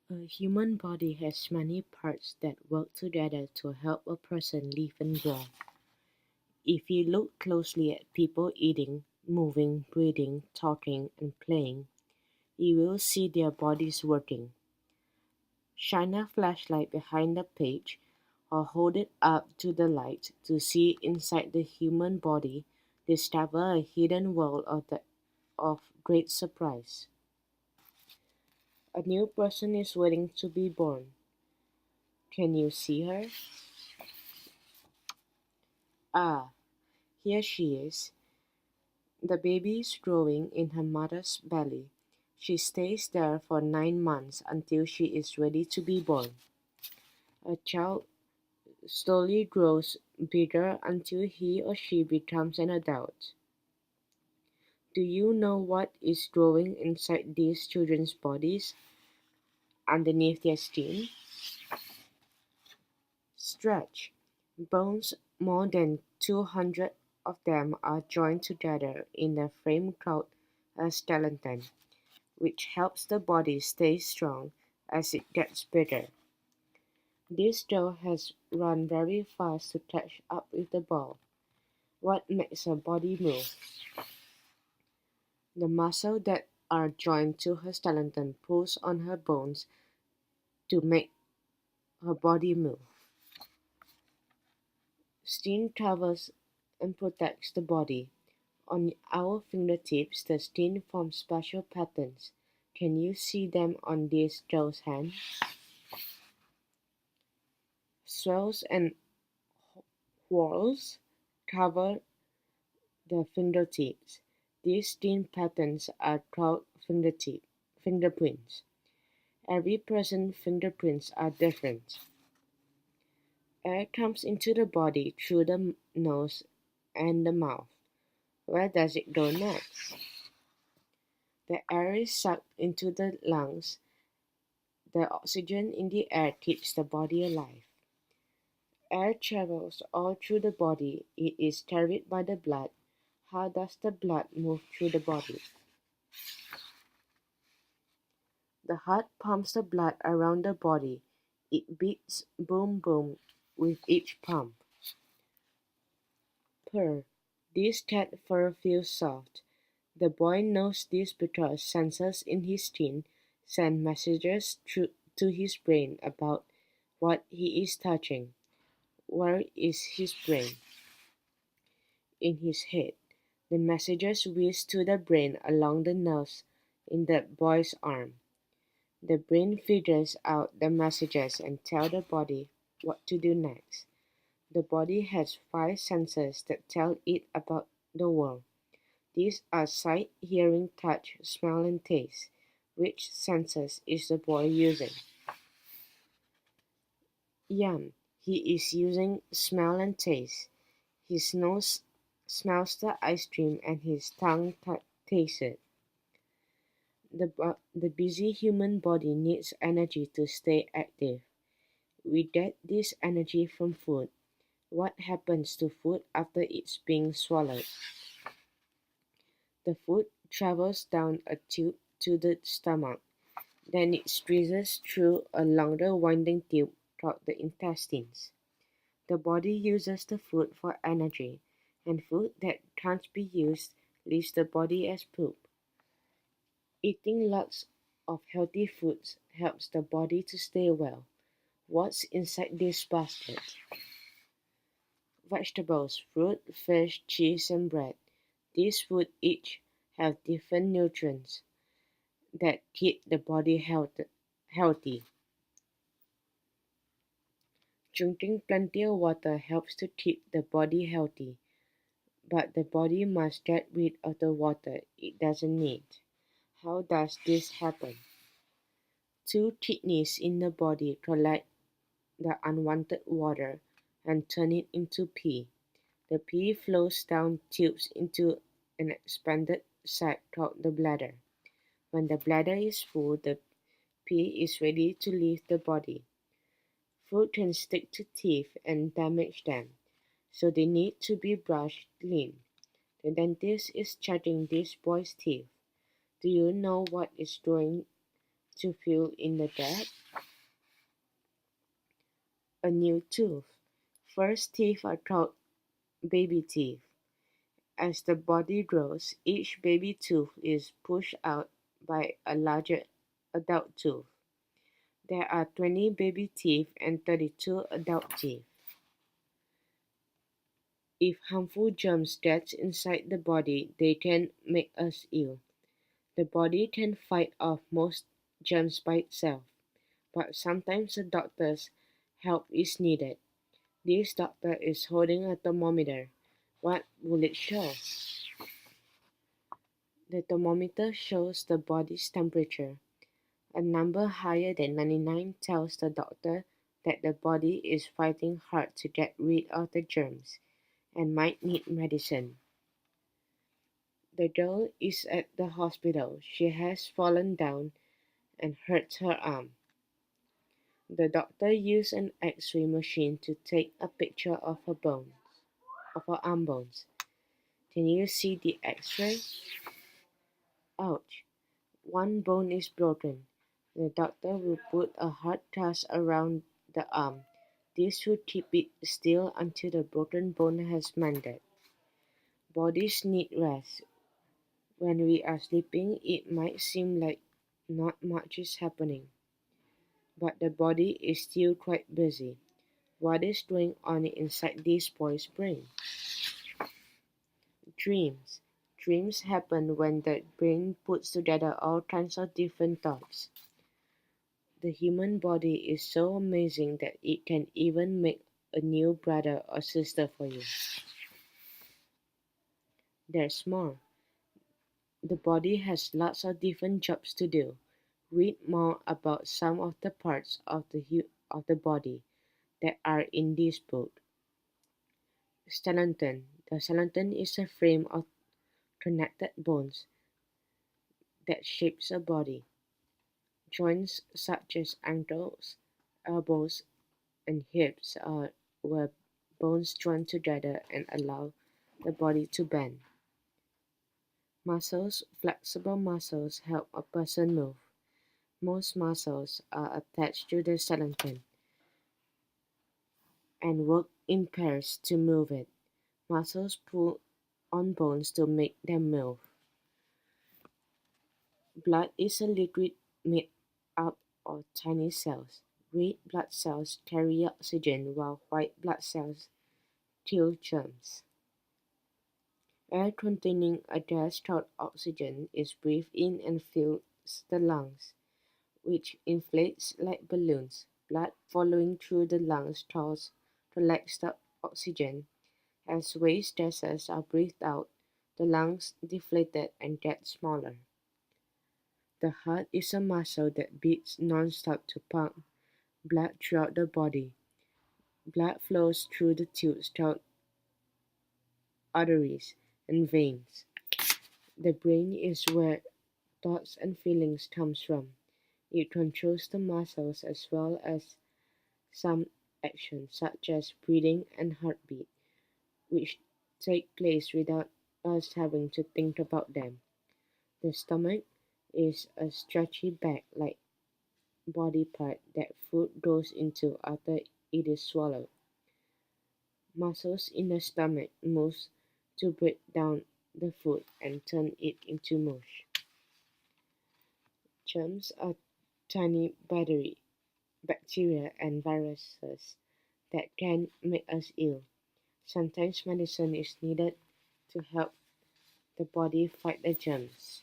A human body has many parts that work together to help a person live and grow. If you look closely at people eating, moving, breathing, talking, and playing, you will see their bodies working. Shine a flashlight behind the page or hold it up to the light to see inside the human body, discover a hidden world of great surprise. A new person is waiting to be born. Can you see her? Ah, here she is. The baby is growing in her mother's belly. She stays there for 9 months until she is ready to be born. A child slowly grows bigger until he or she becomes an adult. Do you know what is growing inside these children's bodies, underneath their skin? Stretch. Bones, more than 200 of them, are joined together in a frame called a skeleton, which helps the body stay strong as it gets bigger. This jaw has run very fast to catch up with the ball. What makes her body move? The muscle that are joined to her skeleton pulls on her bones to make her body move. Skin covers and protects the body. On our fingertips, the skin forms special patterns. Can you see them on this girl's hand? Swells and whorls cover the fingertips. These skin patterns are called fingerprints. Every person's fingerprints are different. Air comes into the body through the nose and the mouth. Where does it go next? The air is sucked into the lungs. The oxygen in the air keeps the body alive. Air travels all through the body. It is carried by the blood. How does the blood move through the body? The heart pumps the blood around the body. It beats boom boom with each pump. Purr. This cat fur feels soft. The boy knows this because sensors in his skin send messages to his brain about what he is touching. Where is his brain? In his head. The messages whiz to the brain along the nerves in the boy's arm. The brain figures out the messages and tells the body what to do next. The body has 5 senses that tell it about the world. These are sight, hearing, touch, smell, and taste. Which senses is the boy using? Yum! He is using smell and taste. His nose smells the ice cream and his tongue tastes it. The busy human body needs energy to stay active. We get this energy from food. What happens to food after it's being swallowed? The food travels down a tube to the stomach. Then it squeezes through a longer winding tube called the intestines. The body uses the food for energy, and food that can't be used leaves the body as poop. Eating lots of healthy foods helps the body to stay well. What's inside this basket? Vegetables, fruit, fish, cheese, and bread. These foods each have different nutrients that keep the body healthy. Drinking plenty of water helps to keep the body healthy, but the body must get rid of the water it doesn't need. How does this happen? Two kidneys in the body collect the unwanted water and turn it into pee. The pee flows down tubes into an expanded sac called the bladder. When the bladder is full, the pee is ready to leave the body. Food can stick to teeth and damage them, so they need to be brushed clean. The dentist is checking this boy's teeth. Do you know what is going to fill in the gap? A new tooth. First teeth are called baby teeth. As the body grows, each baby tooth is pushed out by a larger adult tooth. There are 20 baby teeth and 32 adult teeth. If harmful germs get inside the body, they can make us ill. The body can fight off most germs by itself, but sometimes a doctor's help is needed. This doctor is holding a thermometer. What will it show? The thermometer shows the body's temperature. A number higher than 99 tells the doctor that the body is fighting hard to get rid of the germs and might need medicine. The girl is at the hospital. She has fallen down and hurt her arm. The doctor used an X-ray machine to take a picture of her arm bones. Can you see the X-ray? Ouch! One bone is broken. The doctor will put a hard cast around the arm. This will keep it still until the broken bone has mended. Bodies need rest. When we are sleeping, it might seem like not much is happening, but the body is still quite busy. What is going on inside this boy's brain? Dreams. Dreams happen when the brain puts together all kinds of different thoughts. The human body is so amazing that it can even make a new brother or sister for you. There's more. The body has lots of different jobs to do. Read more about some of the parts of the body that are in this book. Skeleton. The skeleton is a frame of connected bones that shapes a body. Joints such as ankles, elbows, and hips are where bones join together and allow the body to bend. Muscles. Flexible muscles help a person move. Most muscles are attached to the skeleton and work in pairs to move it. Muscles pull on bones to make them move. Blood is a liquid made up of tiny cells. Red blood cells carry oxygen while white blood cells kill germs. Air containing a gas called oxygen is breathed in and fills the lungs, which inflates like balloons. Blood following through the lungs collects the oxygen. As waste gases are breathed out, the lungs deflated and get smaller. The heart is a muscle that beats non-stop to pump blood throughout the body. Blood flows through the tubes called arteries and veins. The brain is where thoughts and feelings comes from. It controls the muscles as well as some actions such as breathing and heartbeat, which take place without us having to think about them. The stomach is a stretchy bag-like body part that food goes into after it is swallowed. Muscles in the stomach move to break down the food and turn it into mush. Germs are tiny bacteria and viruses that can make us ill. Sometimes medicine is needed to help the body fight the germs.